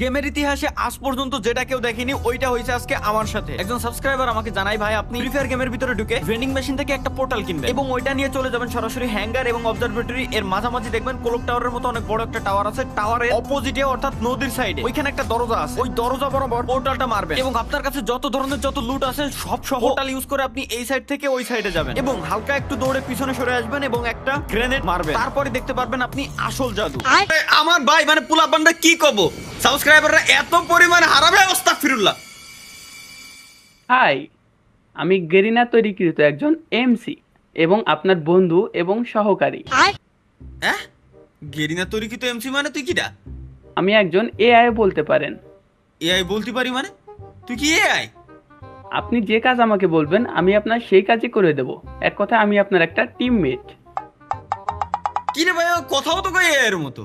গেমের ইতিহাসে আজ পর্যন্ত যেটা কেউ দেখেনি ওইটা হয়েছে আজকে আমার সাথে। একজন সাবস্ক্রাইবার আমাকে জানাই, ভাই আপনি ফ্রি ফায়ার গেমের ভিতরে ঢুকে ভেন্ডিং মেশিন থেকে একটা পোর্টাল কিনবেন এবং ওইটা নিয়ে চলে যাবেন সরাসরি হ্যাঙ্গার এবং অবজারভেটরি এর মাঝামাঝি দেখবেন কোলক টাওয়ারের মতো অনেক বড় একটা টাওয়ার আছে। টাওয়ারের অপোজিটে অর্থাৎ নদীর সাইডে ওইখানে একটা দরজা আছে, ওই দরজা বরাবর পোর্টালটা মারবেন এবং আপনার কাছে যত ধরনের যত লুট আছে সব সহ পোর্টাল ইউজ করে আপনি এই সাইড থেকে ওই সাইডে যাবেন এবং হালকা একটু দৌড়ে পিছনে সরে আসবেন এবং একটা গ্রেনেড মারবেন। তারপরে দেখতে পারবেন আপনি আসল জাদু। আমার ভাই মানে পোলা বান্ডা কি কব, সাবস্ক্রাইবাররা এত পরিমাণ হারাবে আস্তাগফিরুল্লাহ। হাই, আমি গেরিনা তৈরিকৃত একজন এমসি এবং আপনার বন্ধু এবং সহকারী। হ্যাঁ, গেরিনা তৈরিকৃত এমসি মানে তুই কিটা? আমি একজন এআই বলতে পারেন। এআই বলতে পারি মানে? তুই কি এআই? আপনি যে কাজ আমাকে বলবেন আমি আপনার সেই কাজই করে দেব। এক কথায় আমি আপনার একটা টিমমেট। কি রে ভাই, কথাও তো কই এর মতো।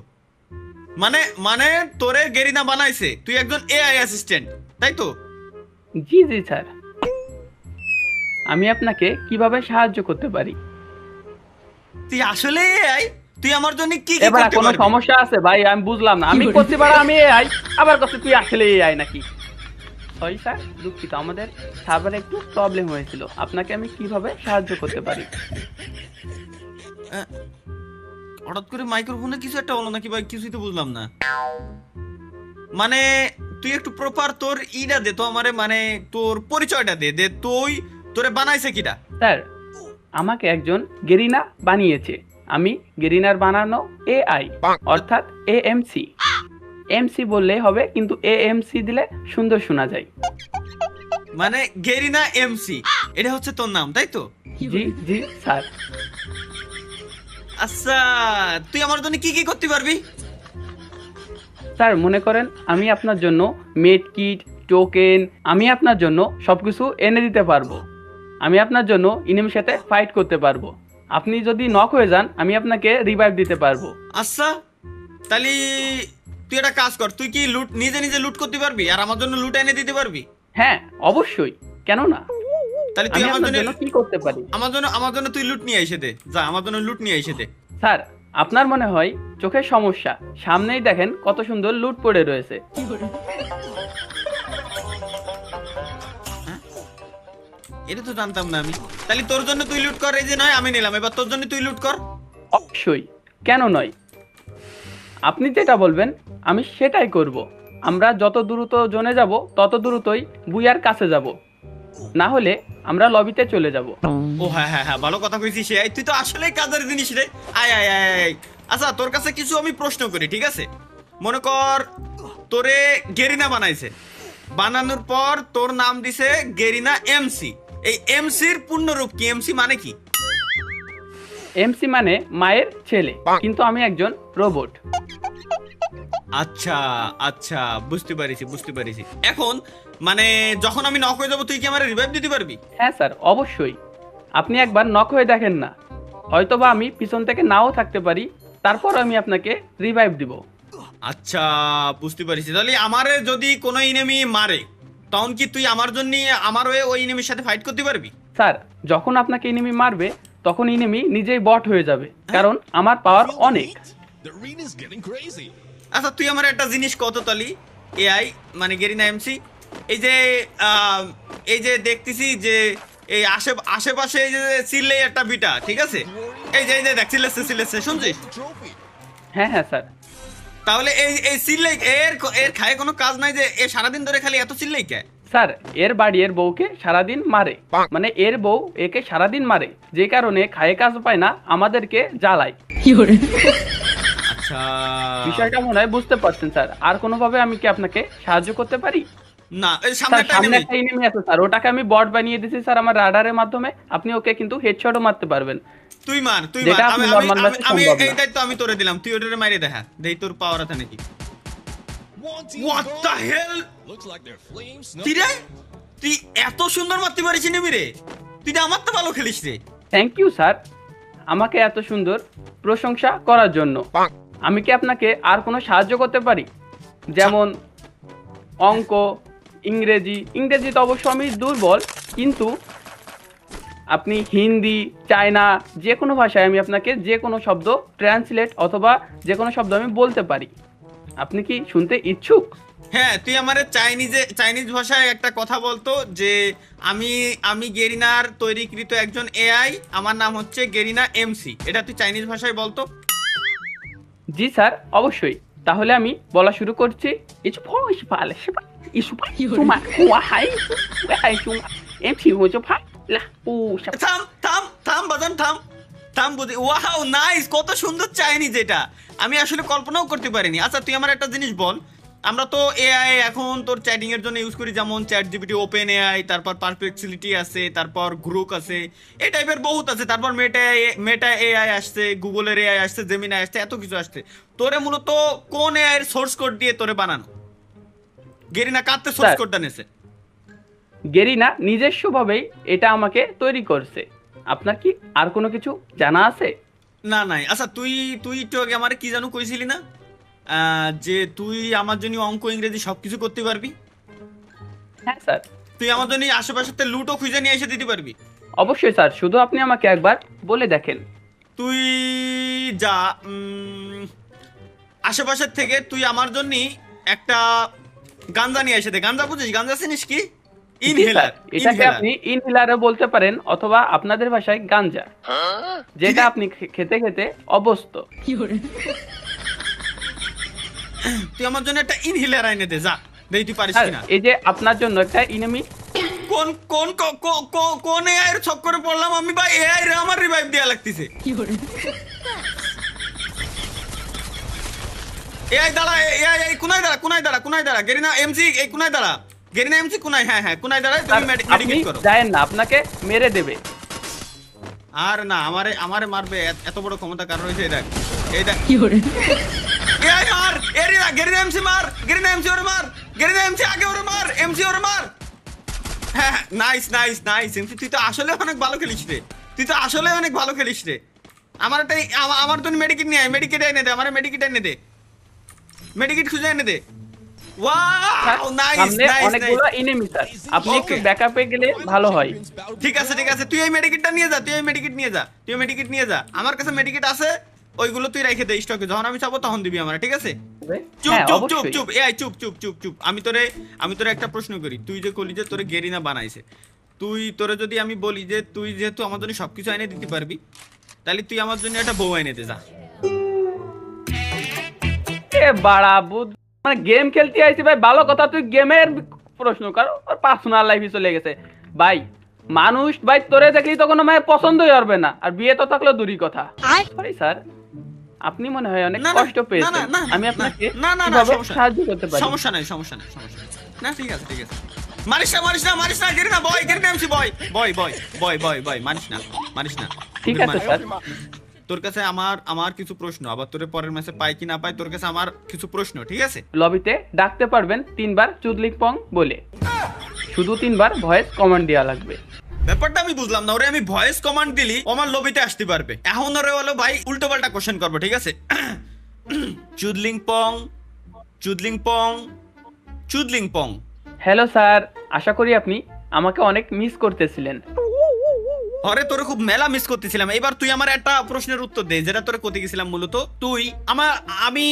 মানে মানে তোরে গেরিনা বানাইছে, তুই একজন এআই অ্যাসিস্ট্যান্ট, তাই তো? জি জি স্যার। আমি আপনাকে কিভাবে সাহায্য করতে পারি? তুই আসলে এআই? তুই আমার জন্য কি কি এবার করতে কোনো পারবি? সমস্যা আছে ভাই? আমি বুঝলাম না। আমি করতে পারা আমি এআই, আবার কথা তুই আসলে এআই নাকি? সরি স্যার, দুঃখিত, আমাদের সার্ভারে একটু প্রবলেম হয়েছিল। আপনাকে আমি কিভাবে সাহায্য করতে পারি? হঠাৎ করে মাইক্রোফোনে কিছু একটা হলো নাকি ভাই, কিছুই তো বুঝলাম না। মানে তুই একটু প্রপার তোর ইটা দে তো আমারে, মানে তোর পরিচয়টা দে দে তোরে বানাইছে কিটা? স্যার, আমাকে একজন গেরিনা বানিয়েছে। আমি গেরিনার বানানো এআই অর্থাৎ এএমসি। এমসি বললেই হবে, কিন্তু এএমসি দিলে সুন্দর শোনা যায়। মানে গেরিনা এমসি, এটা হচ্ছে তোর নাম, তাই তো? জি জি স্যার। আচ্ছা, তুই আমার জন্য কি কি করতে পারবি? স্যার মনে করেন আমি আপনার জন্য মেড কিট, টোকেন, আমি আপনার জন্য সবকিছু এনে দিতে পারবো। আমি আপনার জন্য ইনেমির সাথে ফাইট করতে পারবো। আপনি যদি নক হয়ে যান আমি আপনাকে রিভাইভ দিতে পারবো। আচ্ছা, তাহলে তুই একটা কাজ কর, তুই কি লুট নিজে নিজে লুট করতে পারবি আর আমার জন্য লুট এনে দিতে পারবি? হ্যাঁ অবশ্যই, কেন না? তাহলে তুই আমি আমার আপনার জন্য জন্য কি করতে পারি? আমার জন্য তুই লুট নিয়ে এসে দে, যা আমার জন্য লুট নিয়ে এসে দে। স্যার, আপনার মনে হয় চোখের সমস্যা। সামনেই দেখেন কত সুন্দর লুট পড়ে রয়েছে। এটা তো জানতাম না আমি। তাহলে তোর জন্য তুই লুট কর, এই যে নয় আমি নিলাম, এবার তোর জন্য তুই লুট কর। অবশ্যই, কেন নয়? আপনি যেটা বলবেন আমি সেটাই করব। আমরা যত দ্রুত জোনে যাব তত দ্রুতই বুয়ার কাছে যাব, না হলে আমরা লবিতে চলে যাব। ও হ্যাঁ হ্যাঁ হ্যাঁ, ভালো কথা কইছিস। এই তুই তো আসলেই কাজের জিনিস রে। আয় আয় আয় আয়। আচ্ছা, তোর কাছে কিছু আমি প্রশ্ন করি, ঠিক আছে? মনে কর তোরে গেরিনা বানাইছে, বানানোর পর তোর নাম দিছে গেরিনা এমসি। এই এমসির পূর্ণরূপ কি? এমসি মানে কি? এমসি মানে মায়ের ছেলে, কিন্তু আমি একজন রোবট। আচ্ছা আচ্ছা, বুঝতে পারিছি বুঝতে পারিছি। এখন মানে যখন আমি নক হয়ে যাবো তুই কি আমার রিভাইভ দিতে পারবি? হ্যাঁ স্যার, অবশ্যই। আপনি একবার নক হয়ে দেখেন না, হয়তোবা আমি পিছন থেকে নাও থাকতে পারি, তারপর আমি আপনাকে রিভাইভ দিব। আচ্ছা, বুঝতে পারিছি। তাহলে আমারে যদি কোনো এনিমি মারে তখন কি তুই আমার জন্য আমার হয়ে ওই এনিমির সাথে ফাইট করতে পারবি? স্যার, যখন আপনাকে এনিমি মারবে তখন এনিমি নিজেই বট হয়ে যাবে, কারণ আমার পাওয়ার অনেক। আচ্ছা, তুই আমার একটা জিনিস কত তালি এআই মানে গেরিনা এমসি, এই যে দেখতেছি যে এই আশেপাশে এই যে চিল্লে একটা বিটা, ঠিক আছে? এই যে দেখ চিল্লেছে শুনছিস? হ্যাঁ হ্যাঁ স্যার। তাহলে এই চিল্লে এর খায় কোনো কাজ নাই যে এ সারাদিন ধরে খালি এত চিল্লেই কে? স্যার, এর বাড়ি এর বউকে সারাদিন মারে, মানে এর বউ একে সারাদিন মারে, যে কারণে খায় কাজ পায় না, আমাদেরকে জ্বালায়। আচ্ছা, বিষয়টা মনে হয় বুঝতে পারছেন স্যার। আর কোনোভাবে আমি কি আপনাকে সাহায্য করতে পারি? না, এই স্যার, সামনে সামনে একটা এনিমি আছে স্যার, ওটাকে আমি বট বানিয়ে দিয়েছি স্যার আমার রাডারের মাধ্যমে। আপনি ওকে কিন্তু হেডশটও মারতে পারবেন। তুই মার যেটা আপনি নরমাল ম্যাচে আমি সম্ভব না। এই দায়িত্ব আমি তোরে দিলাম, তুই ওটারে মাইরে দেখা দেই তোর পাওয়ার আছে নাকি। What the hell? কি রে, তুই এত সুন্দর মারতে পারিস নিবি রে? তুই আমার তো ভালো খেলিস রে। থ্যাংক ইউ স্যার, আমাকে এত সুন্দর প্রশংসা করার জন্য। আমি কি আপনাকে আর কোনো সাহায্য করতে পারি? যেমন অঙ্ক, ইংরেজি তো অবশ্য আমি দুর্বল, কিন্তু আপনি হিন্দি, চায়না, যে কোনো ভাষায় আমি আপনাকে যে কোনো শব্দ ট্রান্সলেট অথবা যে কোনো শব্দ আমি বলতে পারি। আপনি কি শুনতে ইচ্ছুক? হ্যাঁ, তুই আমার চাইনিজ ভাষায় একটা কথা বলতো যে আমি আমি গেরিনার তৈরিকৃত একজন এআই, আমার নাম হচ্ছে গেরিনা এমসি, এটা তুই চাইনিজ ভাষায় বলতো। জি স্যার, অবশ্যই। তাহলে আমি বলা শুরু করছি। ইস ফস ফালে সেবা ইসু পা সুমা হুয়া হাই হাই সুমা এমসি হচ্ছে ফা লা ও সব। থাম থাম থাম বাজান, থাম থাম বুঝি। ওয়াও নাইস, কত সুন্দর চাইনিজ এটা, আমি আসলে কল্পনাও করতে পারিনি। আচ্ছা তুই আমার একটা জিনিস বল, আমরা তো এআই এখন তোর চ্যাটিং এর জন্য ইউজ করি, যেমন চ্যাট জিপিটি, ওপেন এআই, তারপর পারপ্লেক্সিলিটি আছে, তারপর গ্রোক আছে, এই টাইপের বহুত আছে, তারপর মেটা এআই আসছে, গুগলের এআই আসছে, জেমিনাই আসছে, এত কিছু আসছে। তোরে মূলত কোন এআই এর সোর্স কোড দিয়ে তোরে বানানো? গেরিনা কাতে সোর্স স্যার, কোডটা নেছে? গেরিনা নিজস্বভাবেই এটা আমাকে তৈরি করছে। আপনার কি আর কোনো কিছু জানা আছে? না নাই। আচ্ছা তুই তুই একটু আগে আমার কি জানো কইছিলি না, যে তুই আমার জন্য অঙ্ক ইংরেজি সবকিছু করতে পারবি, হ্যাঁ স্যার, তুই আমার জন্য আশেপাশে লুটও খুঁজে নিয়ে এসে দিতে পারবি। অবশ্যই স্যার, শুধু আপনি আমাকে একবার বলে দেখেন। তুই যা, আশেপাশের থেকে তুই আমার জন্য একটা গাঞ্জা নিয়ে এসে দে। গাঞ্জা বুঝিস? গাঞ্জা চিনিস কি? জি স্যার, ইনহেলার। এটাকে আপনি ইনহেলারও বলতে পারেন, অথবা আপনাদের ভাষায় গাঞ্জা, যেটা আপনি খেতে খেতে অভ্যস্ত। তুই আমার জন্য একটা ইনহেলার এনে দে, যা দেই, তুই পারিস স্যার, কিনা। এই যে আপনার জন্য একটা ইনেমি। কোন কোন কোন এআই এর চক্করে পড়লাম আমি ভাই? এআই রে আমার রিভাইভ দেয়া লাগতেছে। এআই দাঁড়া, এআই কোনায় দাঁড়া গেরিনা এমসি, এই কোনায় দাঁড়া, গেরিনা এমসি কোনায়, হ্যাঁ হ্যাঁ কোনায় দাঁড়ায়, তুমি আপনি মেডিকেট করো। যায়েন না, আপনাকে মেরে দেবে। আর না, আমারে মারবে, এত বড় ক্ষমতা কার রয়েছে? এই দেখ, এই দেখ। এআই মার, এরিনা গেরিনা এমসি মার, গেরিনা এমসি ওরে মার, গেরিনা এমসি আগে ওরে মার, এমসি ওরে মার। হ্যাঁ নাইস নাইস নাইস এমসি, তুই তো আসলে অনেক ভালো খেলিস রে, তুই তো আসলে অনেক ভালো খেলিস রে। আমার একটা আমার তো মেডিকেট নিয়ে আয়, মেডিকেট এনে দে, আমার মেডিকেট এনে দে, মেডিকেট খুঁজে এনে দে। ওয়াও নাইস সামনে নাইস অনেকগুলো নাইস। এনিমি স্যার, আপনি একটু Okay. ব্যাকআপে গেলে ভালো হয়। ঠিক আছে, তুই এই মেডিকেটটা নিয়ে যা, তুই এই মেডিকেট নিয়ে যা, তুই মেডিকেট নিয়ে যা, আমার কাছে মেডিকেট আছে, ওইগুলো তুই রেখে দে স্টকে, যখন আমি চাবো তখন দিবি আমার, ঠিক আছে? চুপ হ্যাঁ, চুপ চুপ অবশ্যই। চুপ এআই চুপ চুপ চুপ চুপ। আমি তোরে একটা প্রশ্ন করি, তুই যে কলি যে তোরে গেরিনা বানাইছে, তোরে যদি আমি বলি যে তুই যেহেতু আমার জন্য সবকিছু এনে দিতে পারবি, তাহলে তুই আমার জন্য একটা বউ এনে দে, যা। এ বাড়া বুদ, মানে গেম খেলতে আইছি ভাই, ভালো কথা, তুই গেমের প্রশ্ন কর, আর পার্সোনাল লাইফে চলে গেছে ভাই। মানুষ ভাই তোরে দেখলেই তো কোনো মায়ের পছন্দই হবে না, আর বিয়ে তো থাকলে দূরই কথা। সরি স্যার, আপনি মনে হয় অনেক না, না, কষ্ট পেয়েছেন, না, না, না, আমি না, আপনাকে না, না, না, কিভাবে সমস্যা নেই। সাহায্য করতে পারি? সমস্যা নাই না, ঠিক আছে মারিস না গেরিনা বয়, গেরিনা এমসি বয় মারিস না। ঠিক আছে স্যার। তোর কাছে আমার কিছু প্রশ্ন, আবার তোর পরের ম্যাচে পাই কি না পাই, তোর কাছে আমার কিছু প্রশ্ন, ঠিক আছে? লবিতে ডাকতে পারবেন 3 বার চুদলিক পং বলে, শুধু 3 বার ভয়েস কমান্ড দেওয়া লাগবে। ব্যাপারটা আমি বুঝলাম না, ওরে আমি ভয়েস কমান্ড দিলি আমার লবিতে আসতে পারবে, এখন ওরে হলো ভাই উল্টো পাল্টা কোশ্চেন করবো, ঠিক আছে? চুদলিং পং। হ্যালো স্যার, আশা করি আপনি আমাকে অনেক মিস করতেছিলেন। আরে তোরে খুব মেলা মিস করতেছিলাম। এবার তুই আমার একটা প্রশ্নের উত্তর দে, যেটা তোরে করতে গেছিলাম মূলত। আমি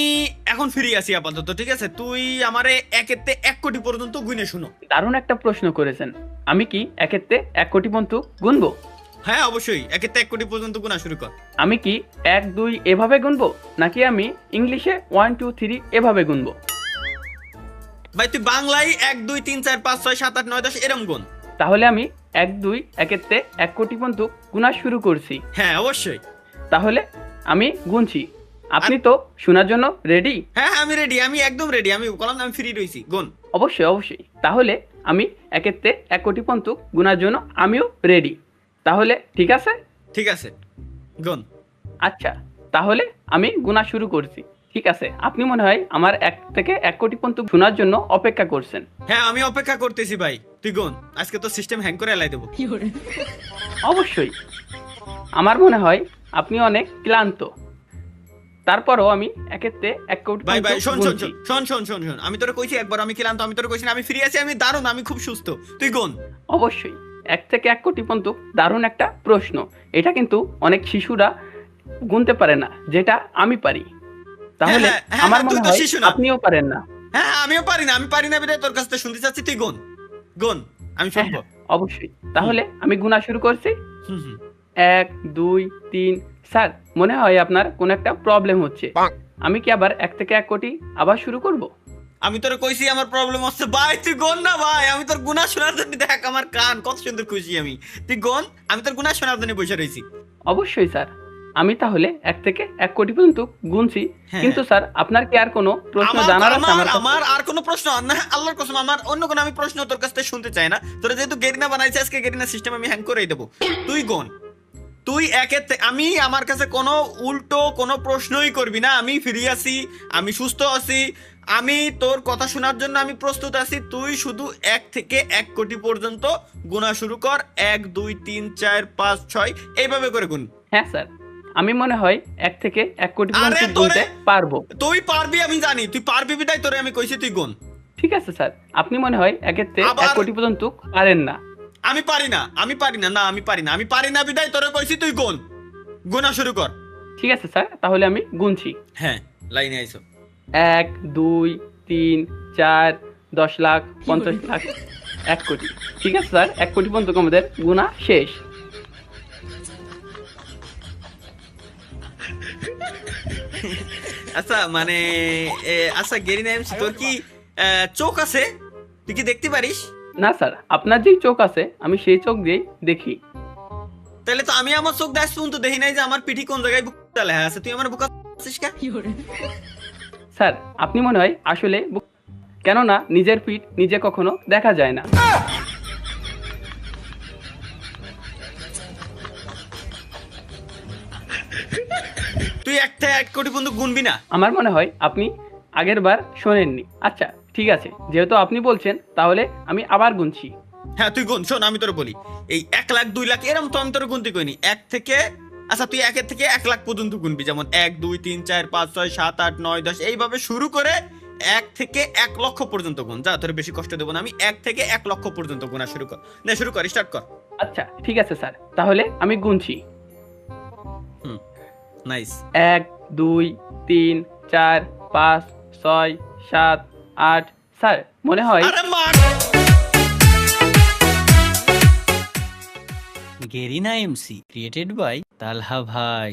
এখন ফ্রি আছি আপাতত, ঠিক আছে? তুই আমারে 1 কোটি পর্যন্ত গুনে শুনো। দারুণ একটা প্রশ্ন করেছেন। আমি কি 1 কোটি পর্যন্ত গুনবো? হ্যাঁ অবশ্যই, 1 কোটি পর্যন্ত গুনা শুরু কর। আমি কি 1 2 এভাবে গুনবো, নাকি আমি ইংলিশে 1 2 3 এভাবে গুনবো? ভাই তুই বাংলায় 1 2 3 4 5 6 7 8 9 10 এরম গুন। তাহলে আমি 1 2 1 কোটি পর্যন্ত গুনা শুরু করছি। হ্যাঁ অবশ্যই। তাহলে আমি গুনছি, আপনি তো শোনার জন্য রেডি? হ্যাঁ আমি রেডি, আমি একদম রেডি, আমি বললাম না আমি ফ্রি রইছি, গুন। অবশ্যই। তাহলে আমি 1 কোটি পর্যন্ত গুনার জন্য আমিও রেডি। তাহলে ঠিক আছে, গুন। আচ্ছা, তাহলে আমি গুনা শুরু করছি। ঠিক আছে, আপনি মনে হয় আমার 1 কোটি পর্যন্ত শোনার জন্য অপেক্ষা করছেন। হ্যাঁ আমি অপেক্ষা করতেছি ভাই, তুই গুন, আজকে তো সিস্টেম হ্যাং করে এলাই দেবো। অবশ্যই, আমার মনে হয় আপনি অনেক ক্লান্ত, তারপরও আমি 1 কোটি ভাই শোন, গুনছি। আমি তোরে কইছি একবার আমি ক্লান্ত, আমি তোরে কইছি না আমি ফ্রি আছি, আমি দারুণ, আমি খুব সুস্থ, তুই গুন। অবশ্যই, 1 কোটি পর্যন্ত দারুণ একটা প্রশ্ন। এটা কিন্তু অনেক শিশুরা গুনতে পারে না, যেটা আমি পারি। তাহলে হ্যাঁ, হ্যাঁ, আমার তুই মনে তো হয় শিশু না। আপনিও পারেন না। হ্যাঁ আমিও পারি না, আমি পারি না বিধায় তোর কাছ থেকে শুনতে চাচ্ছি, তুই গুন গুন, আমি হ্যাঁ শুনবো। হ্যাঁ, অবশ্যই। তাহলে আমি গুণা শুরু করছি। হুম হুম। 1 2 3। স্যার, মনে হয় আপনার কোনো একটা প্রবলেম হচ্ছে। আমি কি আবার 1 থেকে 1 কোটি আবার শুরু করব? আমি তোর কইছি আমার প্রবলেম হচ্ছে ভাই, তুই গোন না ভাই, আমি তোর গুনাহ শোনার জন্য দেখ আমার কান কত সুন্দর খুশি আমি, তুই গোন, আমি তোর গুনাহ শোনার জন্য বসে রইছি। অবশ্যই স্যার। আমি তাহলে 1 থেকে 1 কোটি পর্যন্ত গুনছি। হ্যাঁ, কিন্তু স্যার, আপনার কি আর কোনো প্রশ্ন আমার জানার আছে আমার আমার কাছে? আমার আর কোনো প্রশ্ন না, আল্লাহর কসম আমার অন্য কোনো আমি প্রশ্ন তোর কাছ থেকে শুনতে চাই না। তোরা যেহেতু গেরিনা বানাইছে, আজকে গেরিনা সিস্টেম আমি হ্যাং করেই দেবো। তুই গোন, তুই একের আমি আমার কাছে কোনো উল্টো কোনো প্রশ্নই করবি না, আমি ফ্রি আছি, আমি সুস্থ আছি, আমি তোর কথা শোনার জন্য আমি প্রস্তুত আছি। তুই শুধু 1 থেকে 1 কোটি পর্যন্ত গোনা শুরু কর, 1 2 3 4 5 6 এইভাবে করে গুন। হ্যাঁ স্যার, আমি মনে হয় 1 থেকে 1 কোটি আরে পর্যন্ত তোরে, গুনতে পারবো। তুই পারবি আমি জানি, তুই পারবি বিদায় তোরে আমি কইছি তুই গুন। ঠিক আছে স্যার, আপনি মনে হয় 1 থেকে 1 আবার- কোটি পর্যন্ত পারেন না। আমি পারি না, আমি পারি না, না আমি পারি না, আমি পারি না বিদায় তোরে কইছি তুই গুন, গোনা শুরু কর। ঠিক আছে স্যার, তাহলে আমি গুনছি। হ্যাঁ লাইনে আইছো। 1 2 3 4 10 লাখ 50 লাখ 1 কোটি। ঠিক আছে স্যার, 1 কোটি পর্যন্ত আমাদের গুণা শেষ। আচ্ছা মানে আচ্ছা গেরিনা এমসি, তোর কি চোখ আছে? তুই কি দেখতে পারিস? না স্যার, আপনার যেই চোখ আছে আমি সেই চোখ দিয়েই দেখি। তাহলে তো আমি আমার চোখ দেখ শুন তো দেখি নাই যে আমার পিঠি কোন জায়গায় বুকটা লেখা আছে, তুই আমার বুকা আছিস কা? স্যার, আপনি মনে হয় আসলে কেননা নিজের পিঠ নিজে কখনো দেখা যায় না। তুই 1 থেকে 1 কোটি পর্যন্ত গুনবি না? আমার মনে হয় আপনি আগের বার শোনেননি। আচ্ছা ঠিক আছে, যেহেতু আপনি বলছেন তাহলে আমি আবার গুনছি। হ্যাঁ তুই গুন, শোন আমি তোর বলি, এই 1 লাখ 2 লাখ এরকম তো আমি তোর গুনতে কইনি। 1 থেকে আচ্ছা তুই 1 থেকে 1 লাখ পর্যন্ত গুনবি, যেমন 1 2 3 4 5 6 7 8 9 10 এইভাবে শুরু করে 1 থেকে 1 লক্ষ পর্যন্ত গুন। যা তোর বেশি কষ্ট দেবো না আমি, 1 থেকে 1 লক্ষ পর্যন্ত গুনা শুরু কর, না শুরু কর, স্টার্ট কর। আচ্ছা ঠিক আছে স্যার, তাহলে আমি গুনছি। হুম নাইস। 1 2 3 4 5 6 7 8। স্যার মনে হয় আরে মার। গেরিনা এমসি ক্রিয়েটেড বাই তালহা ভাই।